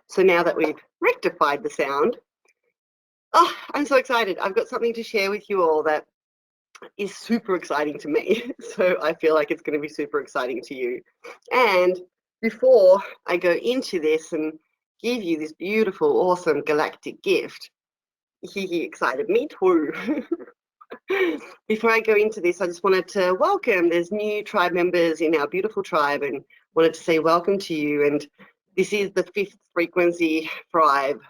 So now that we've rectified the sound, oh, I'm so excited. I've got something to share with you all that is super exciting to me. So I feel like it's going to be super exciting to you. And before I go into this and give you this beautiful, awesome galactic gift, he excited me too. Before I go into this, I just wanted to welcome, there's new tribe members in our beautiful tribe, and wanted to say welcome to you. And this is the 5th frequency tribe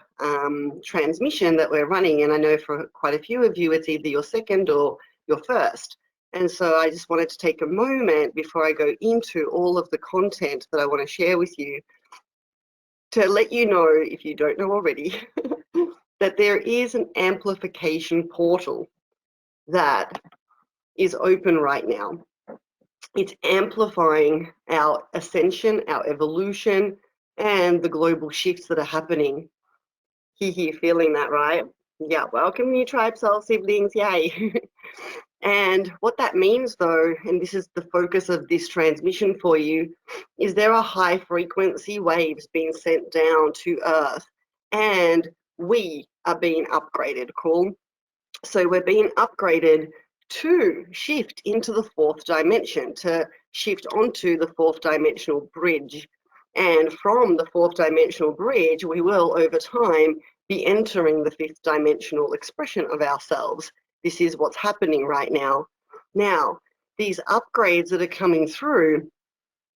transmission that we're running. And I know for quite a few of you, it's either your second or your first. And so I just wanted to take a moment before I go into all of the content that I want to share with you to let you know, if you don't know already, that there is an amplification portal that is open right now. It's amplifying our ascension, our evolution, and the global shifts that are happening. Feeling that, right? Yeah, welcome new tribe soul siblings, yay. And what that means though, and this is the focus of this transmission for you, is there are high frequency waves being sent down to Earth, and we are being upgraded, cool? So we're being upgraded to shift into the 4th dimension, to shift onto the 4th dimensional bridge. And from the 4th dimensional bridge, we will, over time, be entering the 5th dimensional expression of ourselves. This is what's happening right now. Now, these upgrades that are coming through,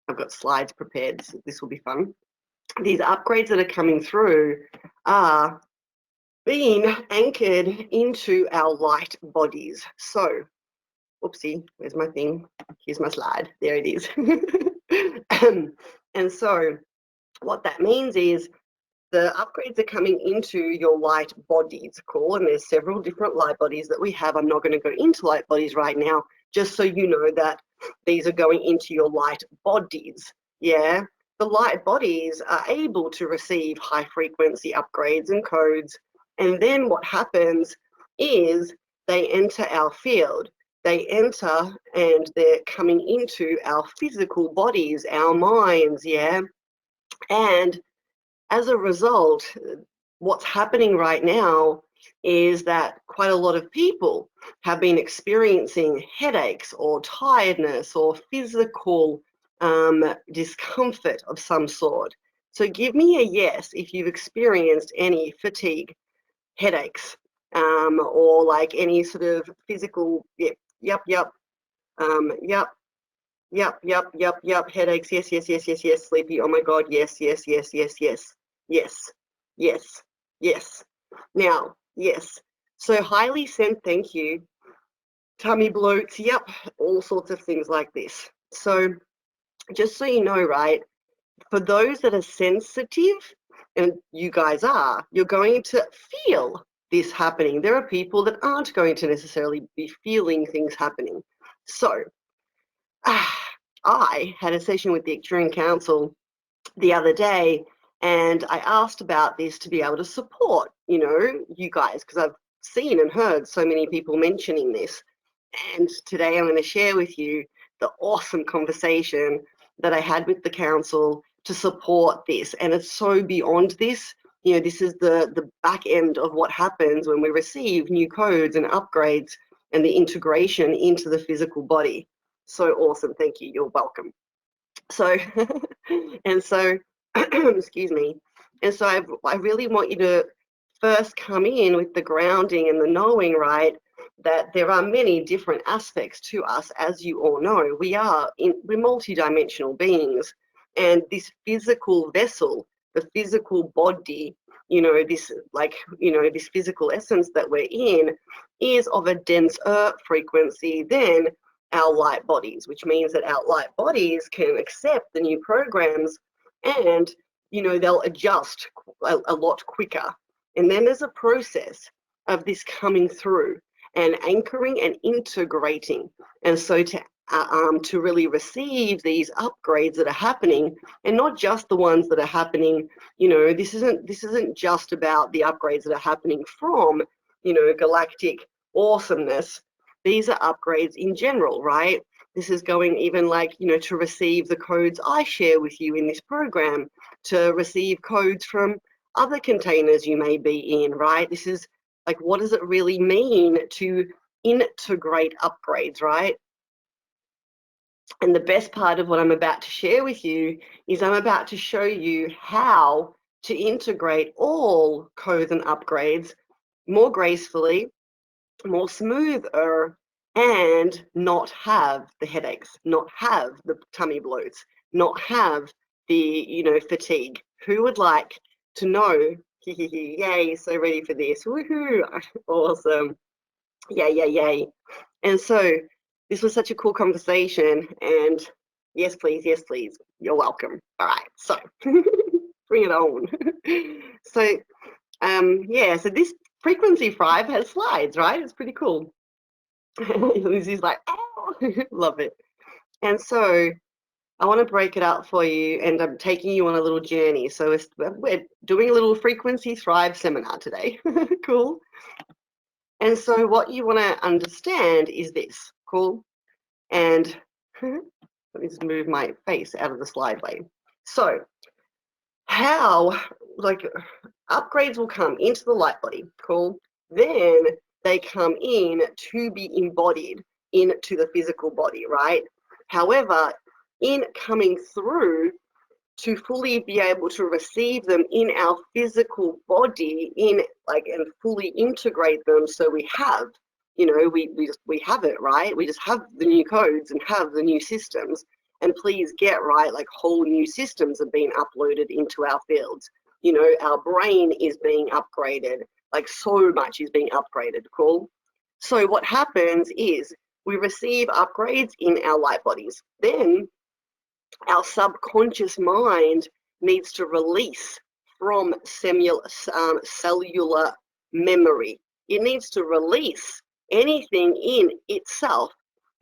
I've got slides prepared, so this will be fun. These upgrades that are coming through are being anchored into our light bodies. So, oopsie, where's my thing? Here's my slide. There it is. And so what that means is the upgrades are coming into your light bodies, cool? And there's several different light bodies that we have. I'm not going to go into light bodies right now, just so you know that these are going into your light bodies, yeah? The light bodies are able to receive high frequency upgrades and codes. And then what happens is they enter our field. They enter and they're coming into our physical bodies, our minds, yeah? And as a result, what's happening right now is that quite a lot of people have been experiencing headaches or tiredness or physical discomfort of some sort. So give me a yes if you've experienced any fatigue, headaches, or like any sort of physical, yep, headaches, yes, sleepy, oh my God, yes. Now, yes, so highly sent, thank you, tummy bloats, yep, all sorts of things like this. So just so you know, right, for those that are sensitive, and you guys are, you're going to feel this happening. There are people that aren't going to necessarily be feeling things happening. So I had a session with the Extreme Council the other day, and I asked about this to be able to support, you know, you guys, because I've seen and heard so many people mentioning this. And today I'm going to share with you the awesome conversation that I had with the council to support this. And it's so beyond this. You know, this is the back end of what happens when we receive new codes and upgrades and the integration into the physical body. So awesome. Thank you. You're welcome. So, and so, excuse me. And so I really want you to first come in with the grounding and the knowing, right, that there are many different aspects to us. As you all know, we're multidimensional beings, and this physical vessel, the physical body, you know, this this physical essence that we're in is of a denser frequency than our light bodies, which means that our light bodies can accept the new programs, and you know, they'll adjust a lot quicker. And then there's a process of this coming through and anchoring and integrating. And so to really receive these upgrades that are happening, and not just the ones that are happening, you know, this isn't just about the upgrades that are happening from, you know, galactic awesomeness. These are upgrades in general, right? This is going even like, you know, to receive the codes I share with you in this program, to receive codes from other containers you may be in, right? This is like, what does it really mean to integrate upgrades, right? And the best part of what I'm about to share with you is I'm about to show you how to integrate all codes and upgrades more gracefully, more smoother, and not have the headaches, not have the tummy bloats, not have the, fatigue. Who would like to know? Yay, so ready for this. Woohoo, awesome. Yay. And so this was such a cool conversation, and yes, please, you're welcome. All right, so bring it on. So so this frequency 5 has slides, right? It's pretty cool. Lucy's like, oh, love it. And so I want to break it up for you, and I'm taking you on a little journey. So we're doing a little frequency thrive seminar today. Cool. And so what you want to understand is this, cool? And let me just move my face out of the slide way. So how, like, upgrades will come into the light body, cool? Then they come in to be embodied into the physical body, right? However, in coming through, to fully be able to receive them in our physical body, and fully integrate them, so we have, we have it, right? We just have the new codes and have the new systems. And please get right, like, whole new systems are being uploaded into our fields. Our brain is being upgraded, like, so much is being upgraded, cool? So what happens is we receive upgrades in our light bodies. Then our subconscious mind needs to release from cellular memory. It needs to release anything in itself.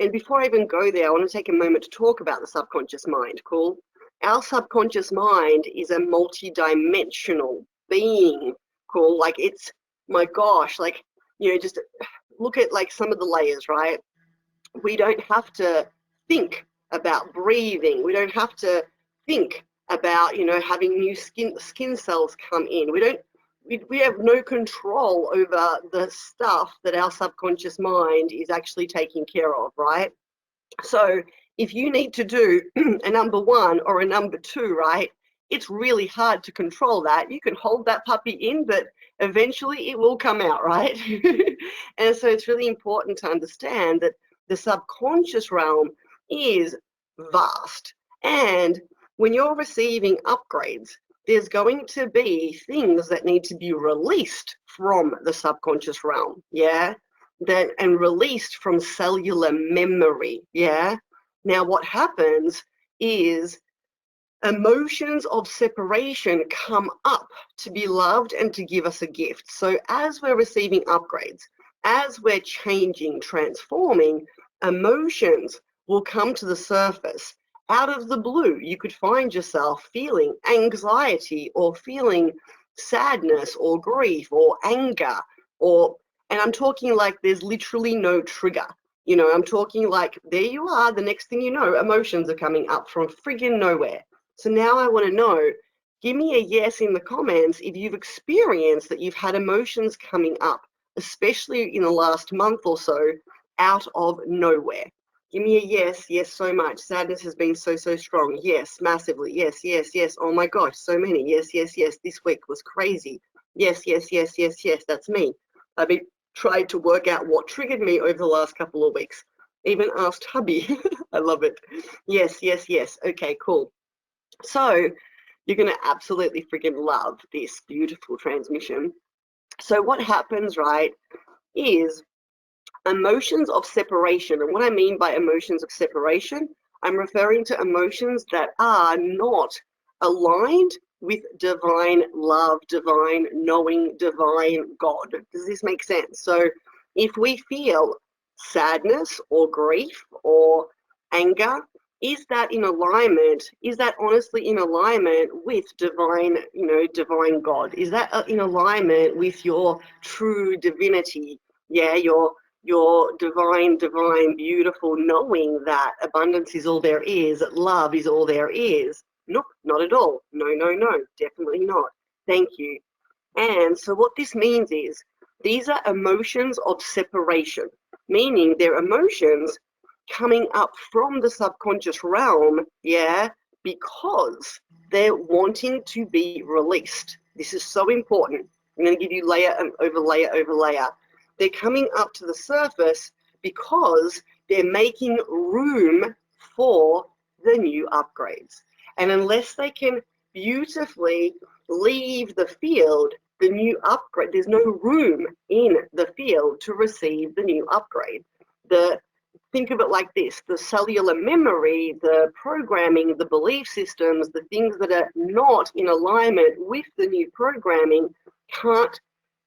And before I even go there, I want to take a moment to talk about the subconscious mind, cool? Our subconscious mind is a multi-dimensional being, cool? Like, it's, my gosh, like, just look at, like, some of the layers, right? We don't have to think about breathing. We don't have to think about, having new skin cells come in. We have no control over the stuff that our subconscious mind is actually taking care of, right? So if you need to do a number 1 or a number 2, right, it's really hard to control that. You can hold that puppy in, but eventually it will come out, right? And so it's really important to understand that the subconscious realm is vast. And when you're receiving upgrades, there's going to be things that need to be released from the subconscious realm, yeah? And released from cellular memory, yeah? Now, what happens is emotions of separation come up to be loved and to give us a gift. So as we're receiving upgrades, as we're changing, transforming, emotions will come to the surface. Out of the blue, you could find yourself feeling anxiety or feeling sadness or grief or anger, and I'm talking like there's literally no trigger. I'm talking like, there you are, the next thing you know, emotions are coming up from friggin' nowhere. So now I want to know, give me a yes in the comments if you've experienced that you've had emotions coming up, especially in the last month or so, out of nowhere. Give me a yes so much. Sadness has been so strong. Yes, massively. Yes. Oh my gosh, so many. Yes. This week was crazy. Yes. That's me. I've been trying to work out what triggered me over the last couple of weeks. Even asked hubby. I love it. Yes. Okay, cool. So you're going to absolutely freaking love this beautiful transmission. So what happens, right, is emotions of separation. And what I mean by emotions of separation, I'm referring to emotions that are not aligned with divine love, divine knowing, divine God. Does this make sense? So if we feel sadness or grief or anger, is that in alignment? Is that honestly in alignment with divine, divine God? Is that in alignment with your true divinity? Yeah, your divine, beautiful knowing that abundance is all there is, that love is all there is. Nope, not at all. No, no, no, definitely not. Thank you. And so what this means is these are emotions of separation, meaning they're emotions coming up from the subconscious realm, yeah, because they're wanting to be released. This is so important. I'm going to give you layer over layer over layer. They're coming up to the surface because they're making room for the new upgrades. And unless they can beautifully leave the field, the new upgrade, there's no room in the field to receive the new upgrade. Think of it like this: the cellular memory, the programming, the belief systems, the things that are not in alignment with the new programming can't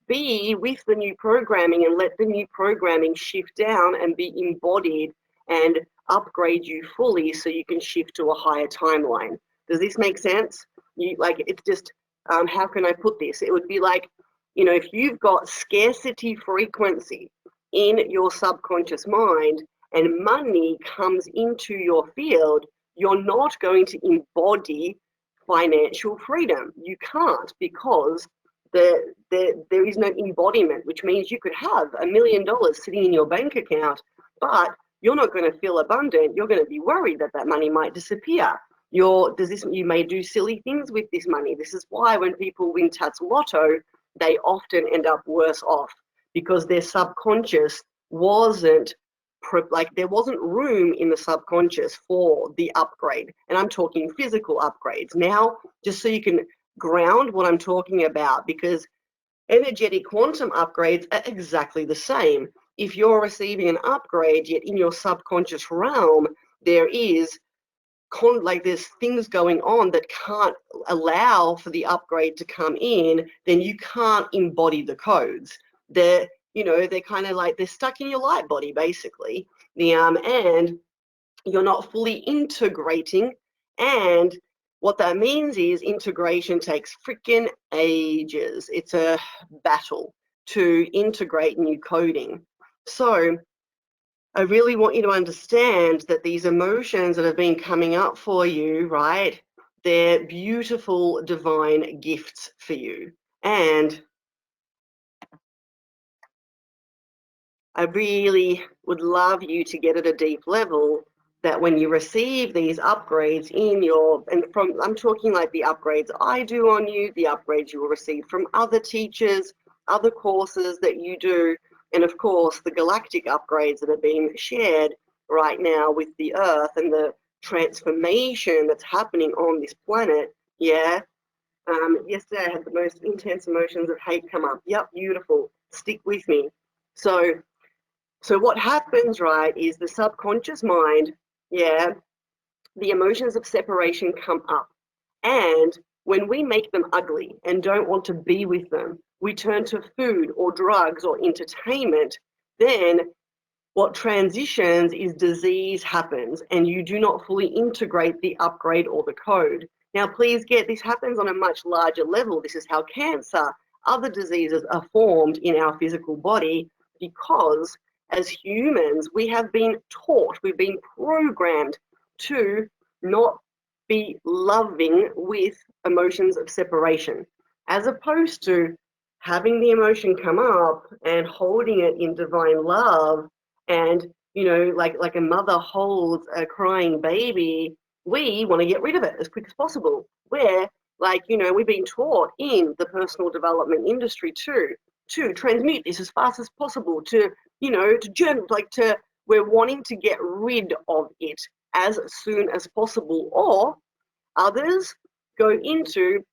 be with the new programming and let the new programming shift down and be embodied and upgrade you fully so you can shift to a higher timeline. Does this make sense? It's just, how can I put this? It would be like, if you've got scarcity frequency in your subconscious mind and money comes into your field, you're not going to embody financial freedom. You can't, because there is no embodiment, which means you could have $1 million sitting in your bank account, but you're not going to feel abundant. You're going to be worried that that money might disappear. You may do silly things with this money. This is why when people win Tats Lotto, they often end up worse off, because their subconscious wasn't there wasn't room in the subconscious for the upgrade. And I'm talking physical upgrades. Now, just so you can ground what I'm talking about, because energetic quantum upgrades are exactly the same. If you're receiving an upgrade, yet in your subconscious realm, there is there's things going on that can't allow for the upgrade to come in, then you can't embody the codes. They're kind of like they're stuck in your light body, basically. And you're not fully integrating. And what that means is integration takes freaking ages. It's a battle to integrate new coding. So I really want you to understand that these emotions that have been coming up for you, right, they're beautiful divine gifts for you. And I really would love you to get at a deep level that when you receive these upgrades I'm talking like the upgrades I do on you, the upgrades you will receive from other teachers, other courses that you do, and of course the galactic upgrades that are being shared right now with the Earth and the transformation that's happening on this planet. Yeah. Yesterday I had the most intense emotions of hate come up. Yep, beautiful. Stick with me. So what happens, right, is the subconscious mind, yeah, the emotions of separation come up. And when we make them ugly and don't want to be with them, we turn to food or drugs or entertainment, then what transitions is disease happens and you do not fully integrate the upgrade or the code. Now, please this happens on a much larger level. This is how cancer, other diseases are formed in our physical body, because as humans, we have been taught, we've been programmed to not be loving with emotions of separation, as opposed to having the emotion come up and holding it in divine love. And like a mother holds a crying baby, we want to get rid of it as quick as possible. We're we've been taught in the personal development industry to transmute this as fast as possible, we're wanting to get rid of it as soon as possible. Or others go into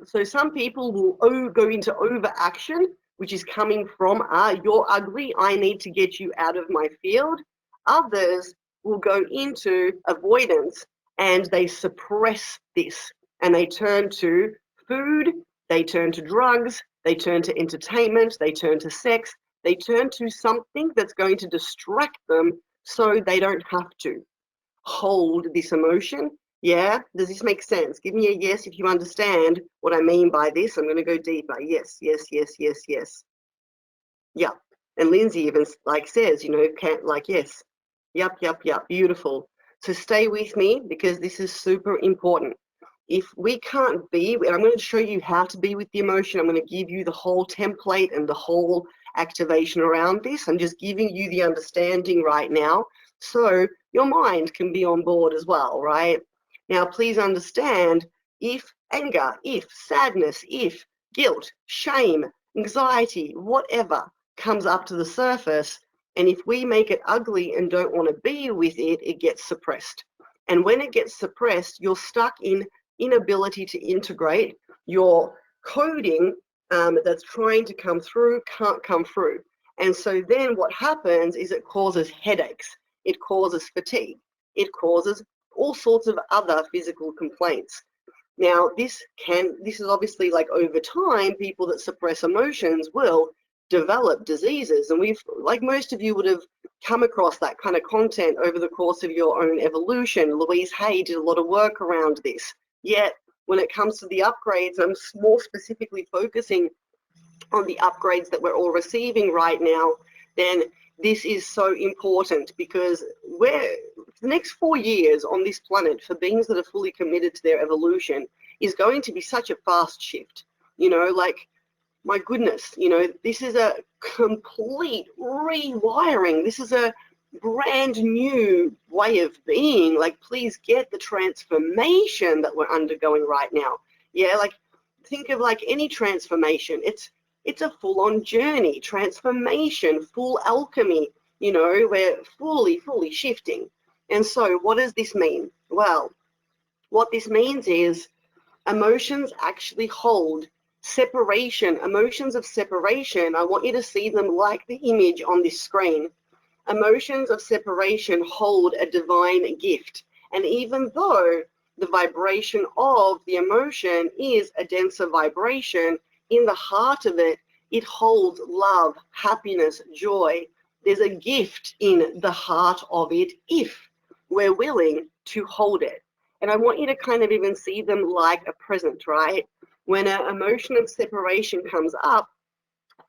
so some people will go into overaction, which is coming from you're ugly, I need to get you out of my field. Others will go into avoidance and they suppress this, and they turn to food, they turn to drugs, they turn to entertainment, they turn to sex, they turn to something that's going to distract them so they don't have to hold this emotion. Yeah, does this make sense? Give me a yes if you understand what I mean by this. I'm going to go deeper. Yes, yes, yes, yes, yes. Yeah. And Lindsay even says, yes. Yep, yep, yep. Beautiful. So stay with me because this is super important. If we can't be, and I'm going to show you how to be with the emotion, I'm going to give you the whole template and the whole activation around this. I'm just giving you the understanding right now so your mind can be on board as well, right? Now, please understand, if anger, if sadness, if guilt, shame, anxiety, whatever comes up to the surface, and if we make it ugly and don't want to be with it, it gets suppressed. And when it gets suppressed, you're stuck in inability to integrate. Your coding that's trying to come through can't come through. And so then what happens is it causes headaches, it causes fatigue, it causes all sorts of other physical complaints. Now, this is obviously, like, over time, people that suppress emotions will develop diseases. And we've, like most of you would have come across that kind of content over the course of your own evolution. Louise Hay did a lot of work around this. Yet, when it comes to the upgrades, I'm more specifically focusing on the upgrades that we're all receiving right now, then this is so important, because we're, the next 4 years on this planet for beings that are fully committed to their evolution is going to be such a fast shift. You know, like, my goodness, you know, this is a complete rewiring. This is a brand new way of being. Like, please get the transformation that we're undergoing right now. Yeah, like, think of like any transformation. It's a full-on journey, transformation, full alchemy. You know, we're fully shifting. And so what does this mean? Well, what this means is emotions actually hold separation, emotions of separation. I want you to see them like the image on this screen. Emotions of separation hold a divine gift. And even though the vibration of the emotion is a denser vibration, in the heart of it, it holds love, happiness, joy. There's a gift in the heart of it if we're willing to hold it. And I want you to kind of even see them like a present, right? When an emotion of separation comes up,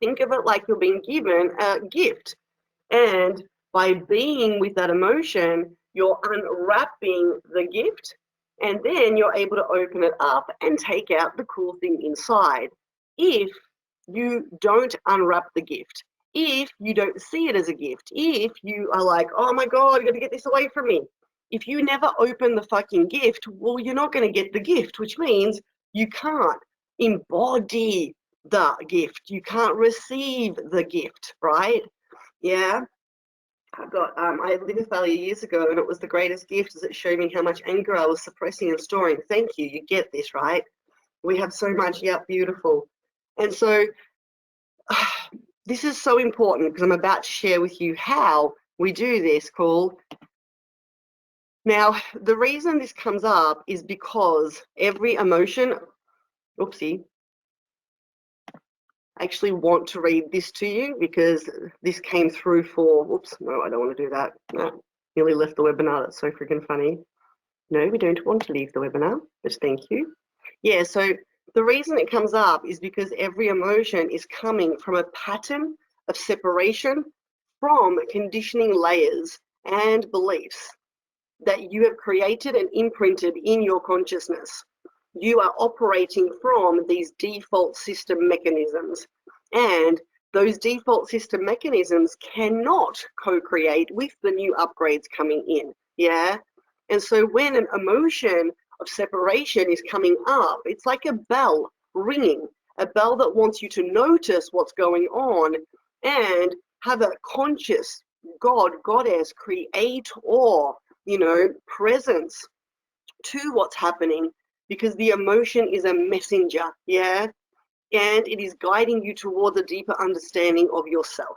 think of it like you're being given a gift. And by being with that emotion, you're unwrapping the gift, and then you're able to open it up and take out the cool thing inside. If you don't unwrap the gift, if you don't see it as a gift, if you are like, oh my God, I got to get this away from me. If you never open the fucking gift, well, you're not going to get the gift, which means you can't embody the gift. You can't receive the gift, right? Yeah. I lived with failure years ago, and it was the greatest gift, as it showed me how much anger I was suppressing and storing. Thank you. You get this, right? We have so much. Yeah, beautiful. And so this is so important, because I'm about to share with you how we do this called. Now, the reason this comes up is because every emotion, oopsie, I actually want to read this to you because this came through for, whoops, no, I don't want to do that. No, nearly left the webinar. That's so freaking funny. No, we don't want to leave the webinar, but thank you. Yeah, so the reason it comes up is because every emotion is coming from a pattern of separation from conditioning layers and beliefs that you have created and imprinted in your consciousness. You are operating from these default system mechanisms, and those default system mechanisms cannot co-create with the new upgrades coming in. Yeah. And so when an emotion of separation is coming up, it's like a bell ringing, a bell that wants you to notice what's going on and have a conscious God, goddess, creator, you know, presence to what's happening, because the emotion is a messenger, yeah? And it is guiding you towards a deeper understanding of yourself.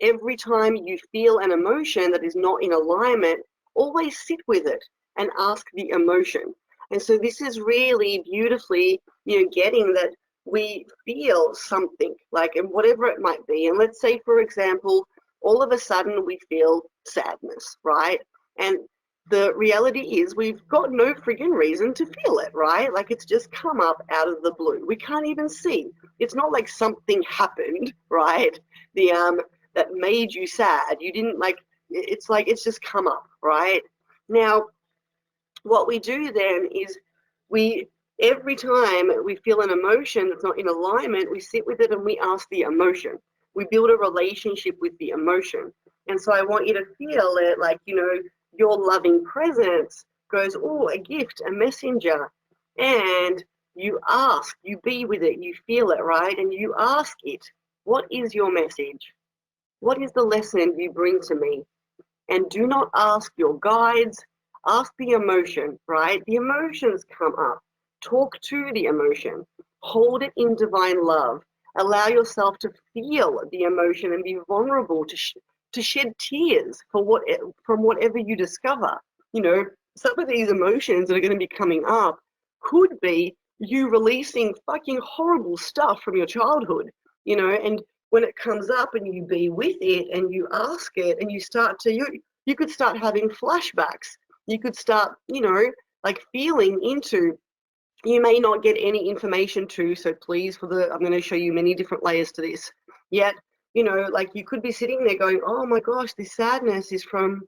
Every time you feel an emotion that is not in alignment, always sit with it and ask the emotion. And so this is really beautifully, you know, getting that we feel something, like, and whatever it might be. And let's say, for example, all of a sudden we feel sadness, right? And the reality is we've got no friggin' reason to feel it, right? Like, it's just come up out of the blue. We can't even see. It's not like something happened, right? That made you sad. You didn't, like, it's like it's just come up, right? Now, what we do then is every time we feel an emotion that's not in alignment, we sit with it and we ask the emotion. We build a relationship with the emotion. And so I want you to feel it like, your loving presence goes, oh, a gift, a messenger. And you ask, you be with it, you feel it, right? And you ask it, what is your message? What is the lesson you bring to me? And do not ask your guides, ask the emotion, right? The emotions come up. Talk to the emotion. Hold it in divine love. Allow yourself to feel the emotion and be vulnerable to shed tears from whatever you discover. Some of these emotions that are going to be coming up could be you releasing fucking horrible stuff from your childhood, and when it comes up and you be with it and you ask it and you could start having flashbacks. You could start, like feeling into, you may not get any information to, so please, I'm going to show you many different layers to this. Yet, like you could be sitting there going, oh my gosh, this sadness is from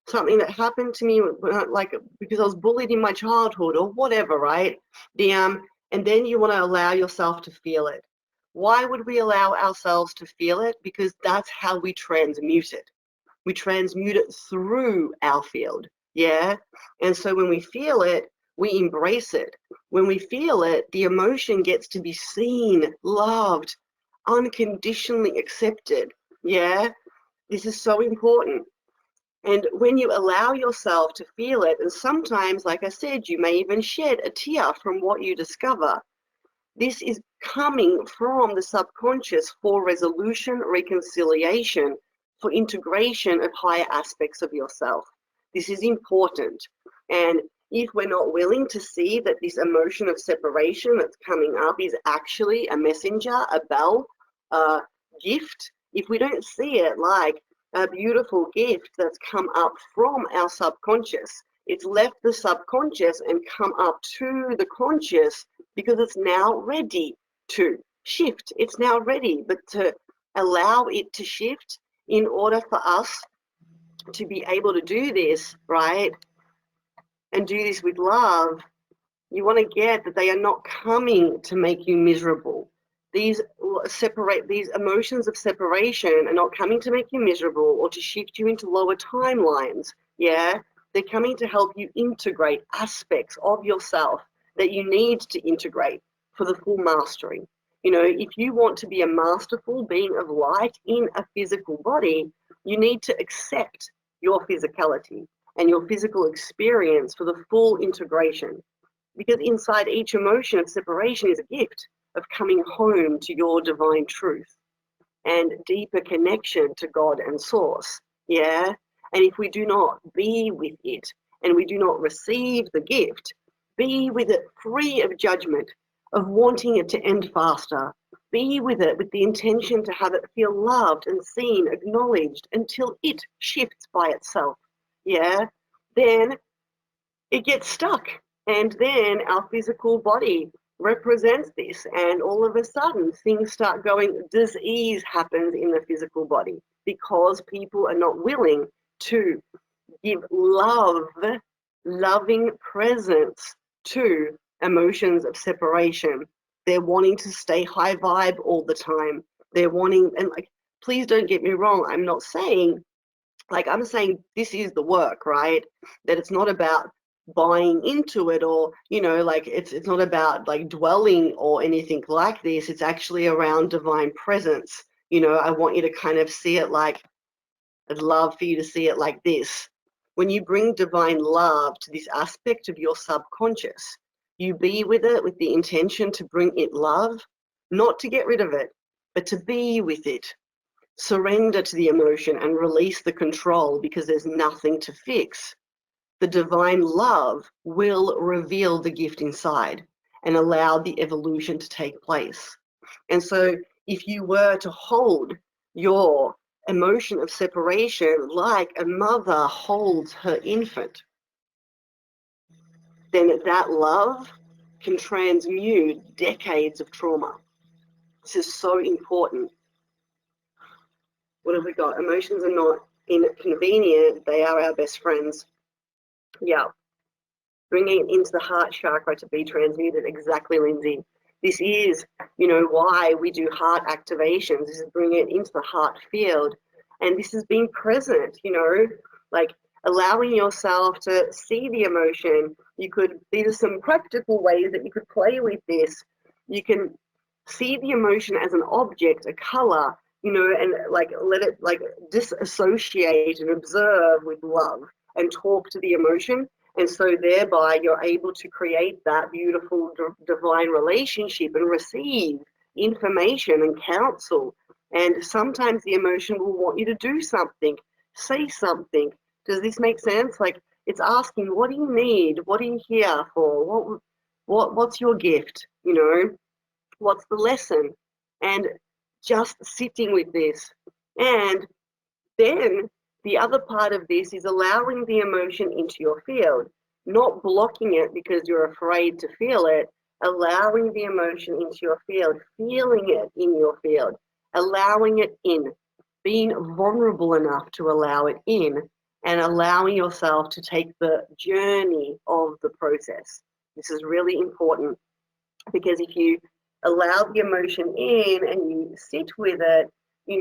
something that happened to me, like because I was bullied in my childhood or whatever, right? And then you want to allow yourself to feel it. Why would we allow ourselves to feel it? Because that's how we transmute it. We transmute it through our field, yeah? And so when we feel it, we embrace it. When we feel it, the emotion gets to be seen, loved, unconditionally accepted, yeah? This is so important. And when you allow yourself to feel it, and sometimes, like I said, you may even shed a tear from what you discover, this is coming from the subconscious for resolution, reconciliation, for integration of higher aspects of yourself. This is important. And if we're not willing to see that this emotion of separation that's coming up is actually a messenger, a bell, a gift, if we don't see it like a beautiful gift that's come up from our subconscious, it's left the subconscious and come up to the conscious because it's now ready to shift. It's now ready, but to allow it to shift in order for us to be able to do this, right, and do this with love, you want to get that they are not coming to make you miserable. These emotions of separation are not coming to make you miserable or to shift you into lower timelines. Yeah, they're coming to help you integrate aspects of yourself that you need to integrate for the full mastery. If you want to be a masterful being of light in a physical body, you need to accept your physicality and your physical experience for the full integration. Because inside each emotion of separation is a gift of coming home to your divine truth and deeper connection to God and Source. Yeah? And if we do not be with it and we do not receive the gift, be with it free of judgment, of wanting it to end faster. Be with it with the intention to have it feel loved and seen, acknowledged until it shifts by itself. Yeah? Then it gets stuck. And then our physical body represents this. And all of a sudden, things start going, disease happens in the physical body because people are not willing to give loving presence to emotions of separation. They're wanting to stay high vibe all the time. They're wanting, and like, please don't get me wrong, I'm not saying, I'm saying this is the work, right? That it's not about buying into it or, it's not about like dwelling or anything like this. It's actually around divine presence. I want you to kind of see it like, I'd love for you to see it like this. When you bring divine love to this aspect of your subconscious, you be with it with the intention to bring it love, not to get rid of it, but to be with it. Surrender to the emotion and release the control because there's nothing to fix. The divine love will reveal the gift inside and allow the evolution to take place. And so if you were to hold your emotion of separation like a mother holds her infant, then that love can transmute decades of trauma. This is so important. What have we got? Emotions are not inconvenient, they are our best friends. Yeah. Bringing it into the heart chakra to be transmuted. Exactly, Lindsay. This is, why we do heart activations. This is bringing it into the heart field. And this is being present, like allowing yourself to see the emotion. These are some practical ways that you could play with this. You can see the emotion as an object, a color, and like let it like disassociate and observe with love and talk to the emotion. And so thereby you're able to create that beautiful divine relationship and receive information and counsel. And sometimes the emotion will want you to do something, say something. Does this make sense? Like it's asking, what do you need? What are you here for? What's your gift? What's the lesson? And just sitting with this. And then the other part of this is allowing the emotion into your field, not blocking it because you're afraid to feel it, allowing the emotion into your field, feeling it in your field, allowing it in, being vulnerable enough to allow it in, and allowing yourself to take the journey of the process. This is really important because if you allow the emotion in and you sit with it, you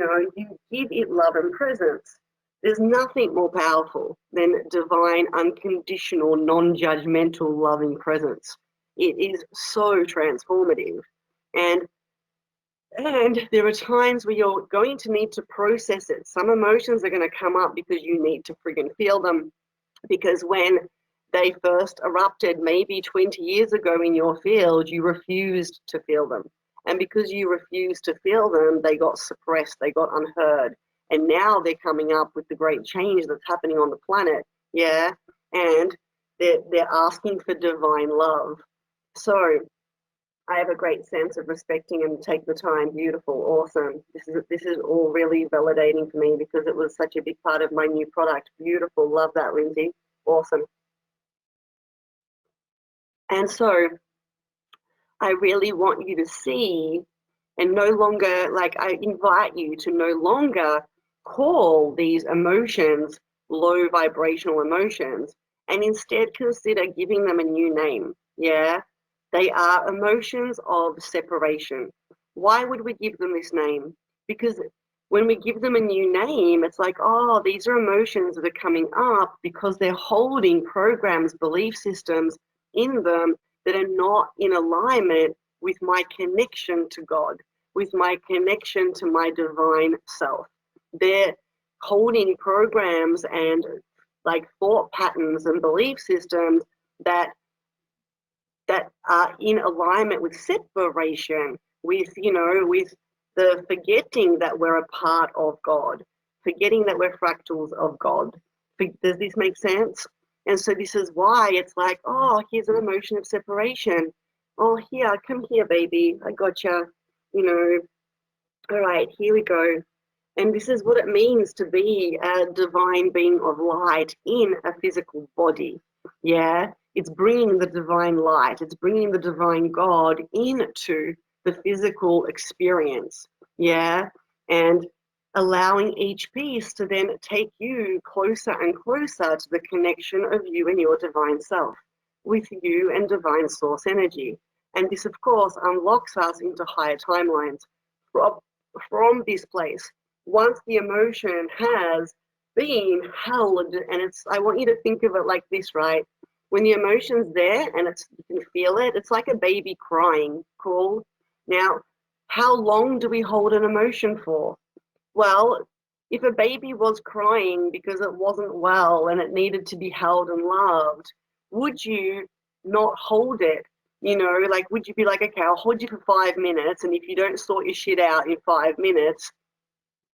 give it love and presence. There's nothing more powerful than divine, unconditional, non-judgmental, loving presence. It is so transformative. And there are times where you're going to need to process it. Some emotions are going to come up because you need to friggin' feel them. Because when they first erupted maybe 20 years ago in your field, you refused to feel them. And because you refused to feel them, they got suppressed, they got unheard. And now they're coming up with the great change that's happening on the planet. Yeah. And they're asking for divine love. So I have a great sense of respecting and take the time. Beautiful, awesome. This is all really validating for me because it was such a big part of my new product. Beautiful, love that, Lindsay. Awesome. And so I really want you to see and no longer, like I invite you to no longer call these emotions low vibrational emotions and instead consider giving them a new name. Yeah, they are emotions of separation. Why would we give them this name? Because when we give them a new name, it's like, oh, these are emotions that are coming up because they're holding programs, belief systems in them that are not in alignment with my connection to God, with my connection to my divine self. They're holding programs and like thought patterns and belief systems that are in alignment with separation, with with the forgetting that we're a part of God, forgetting that we're fractals of God. Does this make sense? And so this is why it's like, oh, here's an emotion of separation. Oh, here, come here, baby. I gotcha. All right, here we go. And this is what it means to be a divine being of light in a physical body. Yeah, it's bringing the divine light, it's bringing the divine God into the physical experience. Yeah, and allowing each piece to then take you closer and closer to the connection of you and your divine self, with you and divine source energy. And this, of course, unlocks us into higher timelines from this place. Once the emotion has been held, and I want you to think of it like this, right? When the emotion's there and you can feel it, it's like a baby crying. Cool. Now, how long do we hold an emotion for? Well, if a baby was crying because it wasn't well and it needed to be held and loved, would you not hold it? Like, would you be like, okay, I'll hold you for 5 minutes, and if you don't sort your shit out in 5 minutes,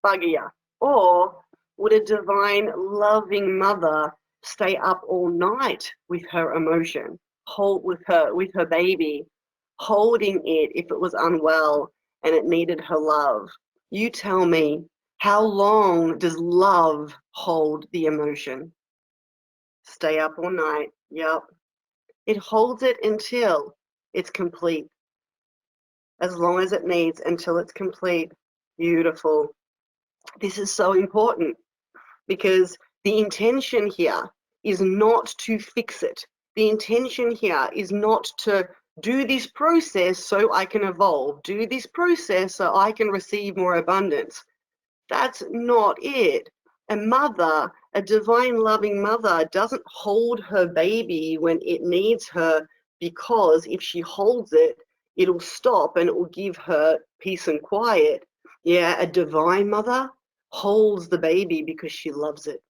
bugger ya? Or would a divine, loving mother stay up all night with her emotion, hold with her baby, holding it if it was unwell and it needed her love? You tell me, how long does love hold the emotion? Stay up all night. Yep. It holds it until it's complete, as long as it needs until it's complete. Beautiful. This is so important because the intention here is not to fix it. The intention here is not to do this process so I can evolve, do this process so I can receive more abundance. That's not it. A mother, a divine loving mother, doesn't hold her baby when it needs her, because if she holds it, it'll stop and it will give her peace and quiet. Yeah, a divine mother holds the baby because she loves it.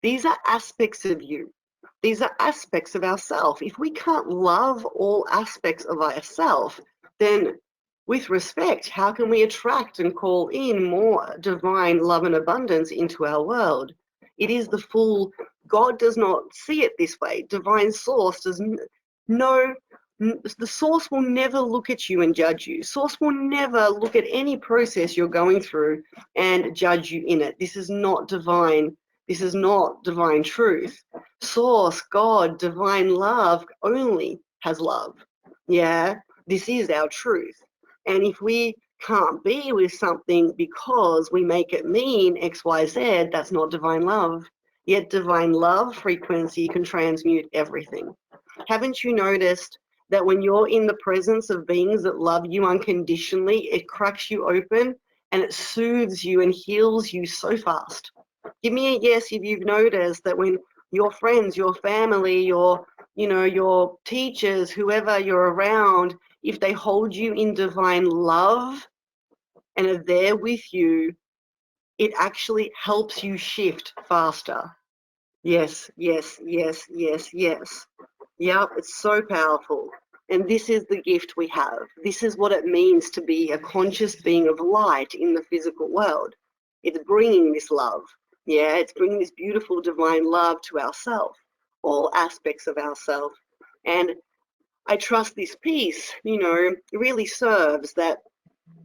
These are aspects of you. These are aspects of ourself. If we can't love all aspects of ourself, then with respect, how can we attract and call in more divine love and abundance into our world? It is the full, God does not see it this way. Divine source does no, the source will never look at you and judge you. Source will never look at any process you're going through and judge you in it. This is not divine. This is not divine truth. Source, God, divine love only has love. Yeah, this is our truth. And if we can't be with something because we make it mean X, Y, Z, that's not divine love. Yet divine love frequency can transmute everything. Haven't you noticed that when you're in the presence of beings that love you unconditionally, it cracks you open and it soothes you and heals you so fast? Give me a yes if you've noticed that when your friends, your family, your teachers, whoever you're around, if they hold you in divine love and are there with you, it actually helps you shift faster. Yes, yes, yes, yes, yes. Yep, it's so powerful. And this is the gift we have. This is what it means to be a conscious being of light in the physical world. It's bringing this love. Yeah, it's bringing this beautiful divine love to ourselves, all aspects of ourselves. And I trust this piece, really serves that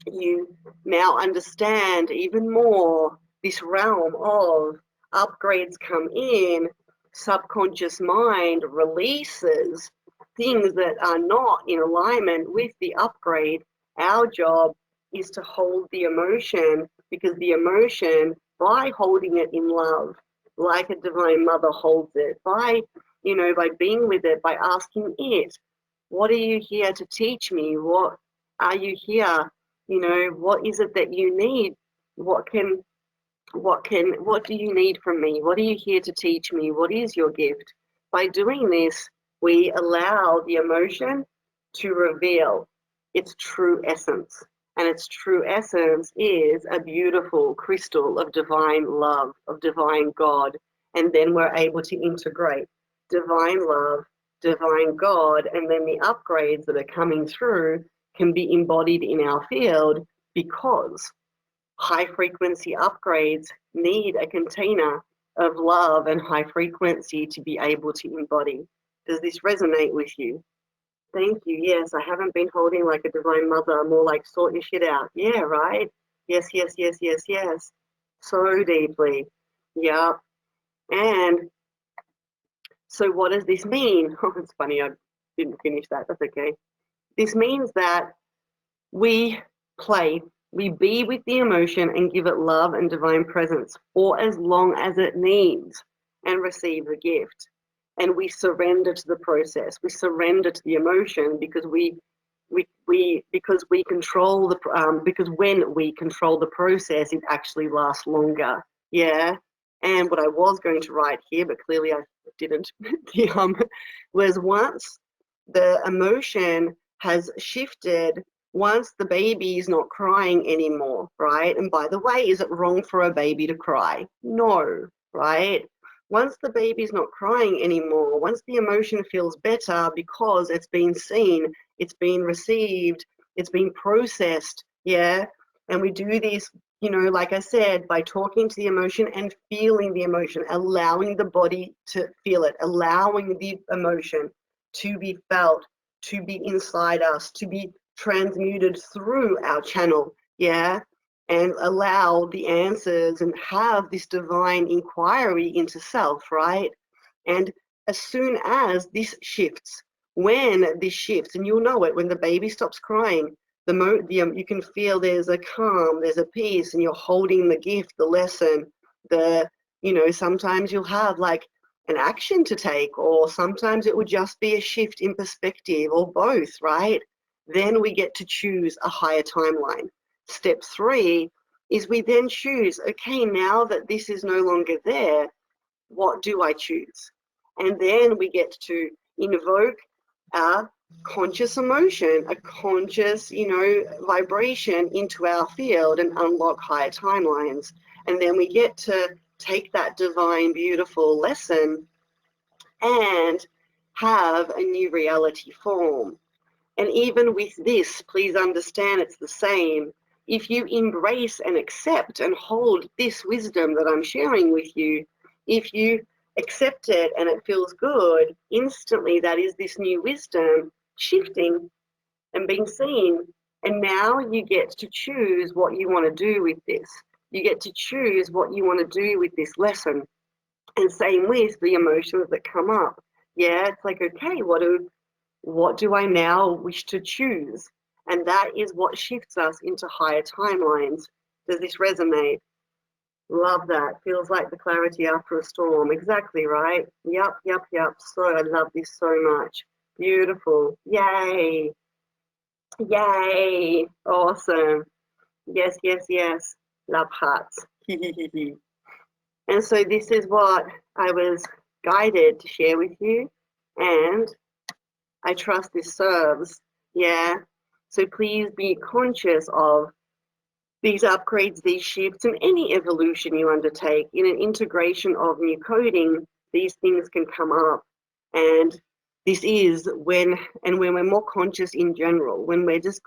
you now understand even more this realm of upgrades come in, subconscious mind releases things that are not in alignment with the upgrade. Our job is to hold the emotion, because the emotion, by holding it in love, like a divine mother holds it, by being with it, by asking it, what are you here to teach me? What are you here? What is it that you need? What do you need from me? What are you here to teach me? What is your gift? By doing this, we allow the emotion to reveal its true essence. And its true essence is a beautiful crystal of divine love, of divine God. And then we're able to integrate divine love, divine God, and then the upgrades that are coming through can be embodied in our field, because high frequency upgrades need a container of love and high frequency to be able to embody. Does this resonate with you? Thank you. Yes, I haven't been holding like a divine mother, more like sort your shit out. Yeah, right? Yes, yes, yes, yes, yes. So deeply. Yeah. And so what does this mean? Oh, it's funny, I didn't finish that. That's okay. This means that we play, we be with the emotion and give it love and divine presence for as long as it needs, and receive the gift. And we surrender to the process. We surrender to the emotion, because we control the because when we control the process, it actually lasts longer. Yeah. And what I was going to write here, but clearly I didn't, was once the emotion has shifted, once the baby is not crying anymore, right? And by the way, is it wrong for a baby to cry? No, right? Once the baby's not crying anymore, once the emotion feels better because it's been seen, it's been received, it's been processed, yeah? And we do this, like I said, by talking to the emotion and feeling the emotion, allowing the body to feel it, allowing the emotion to be felt, to be inside us, to be transmuted through our channel, yeah? And allow the answers and have this divine inquiry into self, right? And as soon as this shifts, when this shifts, and you'll know it when the baby stops crying, you can feel there's a calm, there's a peace, and you're holding the gift, the lesson, sometimes you'll have like an action to take, or sometimes it would just be a shift in perspective, or both, right? Then we get to choose a higher timeline. Step 3 is we then choose, okay, now that this is no longer there, what do I choose? And then we get to invoke a conscious emotion, a conscious, vibration into our field and unlock higher timelines. And then we get to take that divine, beautiful lesson and have a new reality form. And even with this, please understand it's the same. If you embrace and accept and hold this wisdom that I'm sharing with you, if you accept it and it feels good, instantly that is this new wisdom shifting and being seen. And now you get to choose what you want to do with this. You get to choose what you want to do with this lesson. And same with the emotions that come up. Yeah, it's like, okay, what do I now wish to choose? And that is what shifts us into higher timelines. Does this resonate? Love that. Feels like the clarity after a storm. Exactly, right? Yep. So I love this so much. Beautiful. Yay. Yay. Awesome. Yes. Love hearts. And so this is what I was guided to share with you. And I trust this serves. Yeah. So please be conscious of these upgrades, these shifts, and any evolution you undertake. In an integration of new coding, these things can come up. And this is when we're more conscious in general, when we're just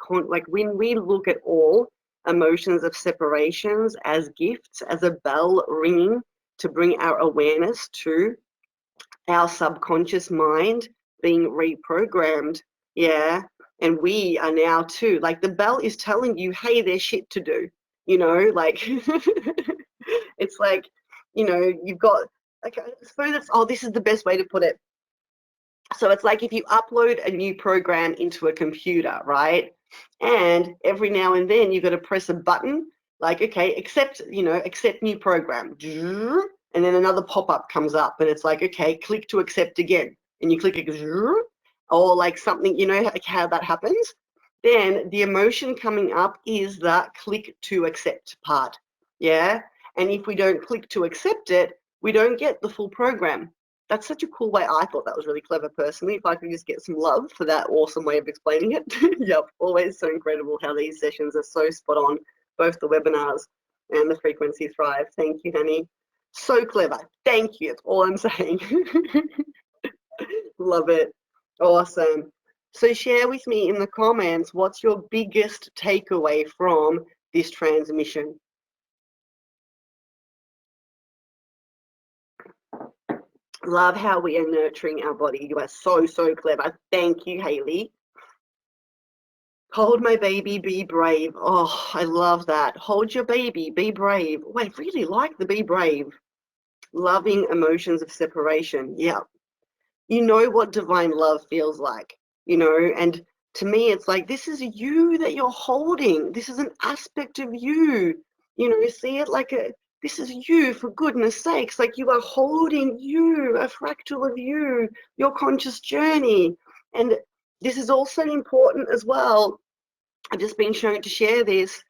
when we look at all emotions of separations as gifts, as a bell ringing to bring our awareness to our subconscious mind being reprogrammed. Yeah. And we are now too, like the bell is telling you, hey, there's shit to do, it's like, you've got, like, I suppose this is the best way to put it. So it's like if you upload a new program into a computer, right? And every now and then you've got to press a button, like, okay, accept new program. And then another pop-up comes up and it's like, okay, click to accept again. And you click it, or like something, how that happens? Then the emotion coming up is that click to accept part. Yeah. And if we don't click to accept it, we don't get the full program. That's such a cool way. I thought that was really clever personally. If I could just get some love for that awesome way of explaining it. Yep, always so incredible how these sessions are so spot on, both the webinars and the Frequency Thrive. Thank you, honey. So clever. Thank you. That's all I'm saying. Love it. Awesome. So share with me in the comments, what's your biggest takeaway from this transmission? Love how we are nurturing our body. You are so, so clever. Thank you, Haley. Hold my baby, be brave. Oh, I love that. Hold your baby, be brave. Oh, I really like the be brave. Loving emotions of separation. Yeah. You know what divine love feels like, and to me, it's like, this is you that you're holding. This is an aspect of you, see it like this is you, for goodness sakes, like you are holding you, a fractal of you, your conscious journey. And this is also important as well. I've just been shown to share this,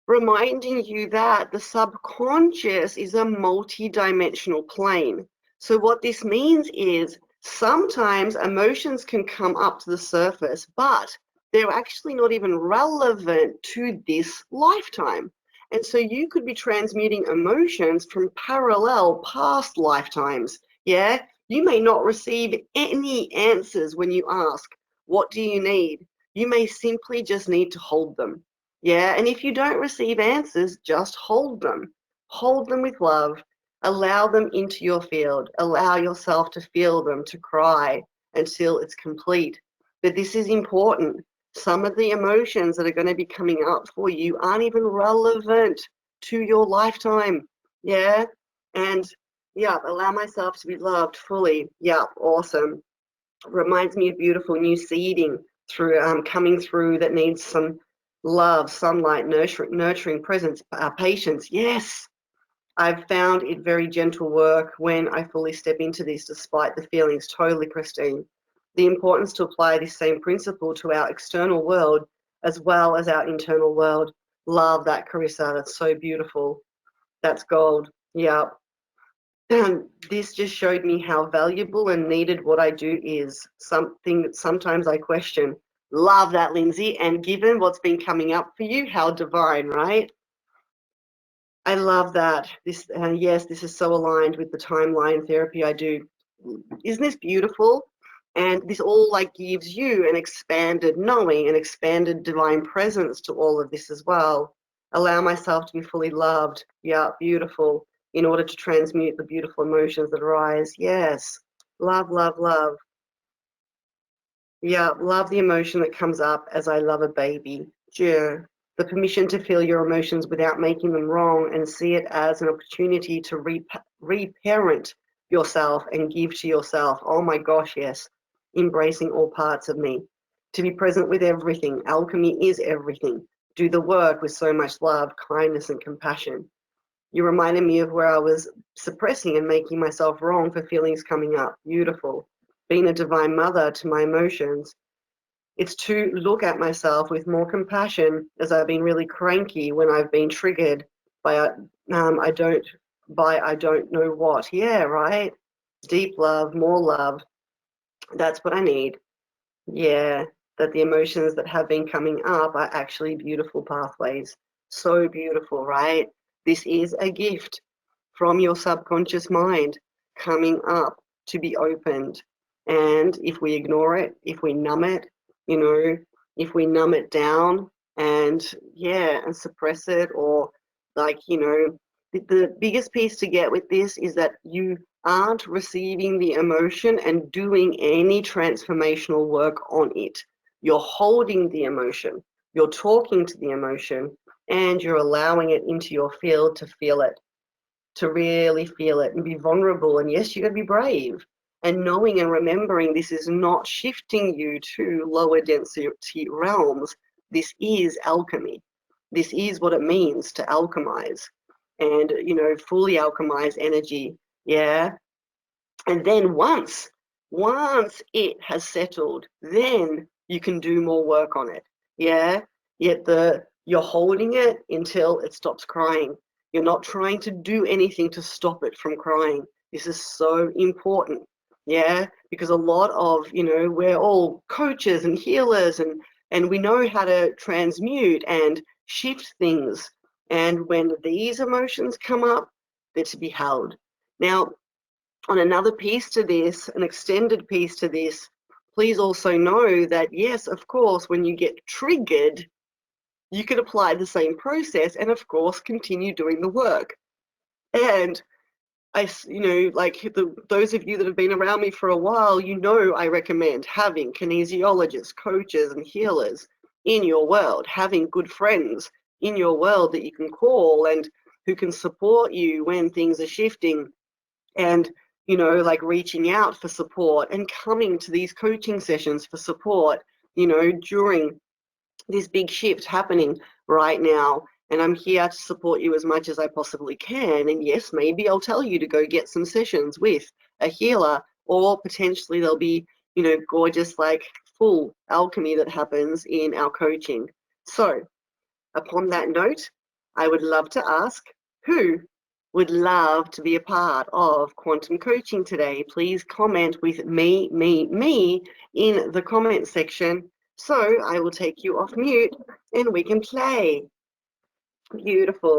reminding you that the subconscious is a multi-dimensional plane. So what this means is sometimes emotions can come up to the surface, but they're actually not even relevant to this lifetime. And so you could be transmuting emotions from parallel past lifetimes. Yeah, you may not receive any answers when you ask, what do you need? You may simply just need to hold them. Yeah, and if you don't receive answers, just hold them. Hold them with love. Allow them into your field. Allow yourself to feel them, to cry until it's complete. But this is important. Some of the emotions that are going to be coming up for you aren't even relevant to your lifetime. Yeah, and yeah, allow myself to be loved fully. Yeah, awesome. Reminds me of beautiful new seeding through coming through that needs some love, sunlight, nurturing presence, patience. Yes, I've found it very gentle work when I fully step into this, despite the feelings totally pristine. The importance to apply this same principle to our external world as well as our internal world. Love that, Carissa. That's so beautiful. That's gold. Yeah. And this just showed me how valuable and needed what I do is, something that sometimes I question. Love that, Lindsay. And given what's been coming up for you, how divine, right? I love that. This, and yes, this is so aligned with the timeline therapy I do. Isn't this beautiful? And this all like gives you an expanded knowing, an expanded divine presence to all of this as well. Allow myself to be fully loved. Yeah, beautiful. In order to transmute the beautiful emotions that arise. Yes. Love, love, love. Yeah, love the emotion that comes up as I love a baby. Yeah. The permission to feel your emotions without making them wrong, and see it as an opportunity to reparent yourself and give to yourself. Oh my gosh, yes. Embracing all parts of me. To be present with everything. Alchemy is everything. Do the work with so much love, kindness, and compassion. You reminded me of where I was suppressing and making myself wrong for feelings coming up. Beautiful. Being a divine mother to my emotions. It's to look at myself with more compassion, as I've been really cranky when I've been triggered by I don't know what. Yeah, right. Deep love, more love. That's what I need. Yeah, that the emotions that have been coming up are actually beautiful pathways. So beautiful, right? This is a gift from your subconscious mind coming up to be opened. And if we ignore it, if we numb it, you know, if we numb it down and yeah, and suppress it, or like, the biggest piece to get with this is that you aren't receiving the emotion and doing any transformational work on it. You're holding the emotion, you're talking to the emotion, and you're allowing it into your field to feel it, to really feel it and be vulnerable. And yes, you got to be brave. And knowing and remembering this is not shifting you to lower density realms. This is alchemy. This is what it means to alchemize and, fully alchemize energy. Yeah. And then once it has settled, then you can do more work on it. Yeah. Yet you're holding it until it stops crying. You're not trying to do anything to stop it from crying. This is so important. Yeah. Because a lot of, we're all coaches and healers, and we know how to transmute and shift things. And when these emotions come up, they're to be held. Now, on another piece to this, an extended piece to this, please also know that, yes, of course, when you get triggered, you can apply the same process and, of course, continue doing the work. And those of you that have been around me for a while, I recommend having kinesiologists, coaches, and healers in your world, having good friends in your world that you can call and who can support you when things are shifting, and like reaching out for support and coming to these coaching sessions for support during this big shift happening right now. And I'm here to support you as much as I possibly can. And yes, maybe I'll tell you to go get some sessions with a healer, or potentially there'll be gorgeous like full alchemy that happens in our coaching. So upon that note, I would love to ask, who would love to be a part of quantum coaching today? Please comment with me in the comment section. So I will take you off mute and we can play. Beautiful.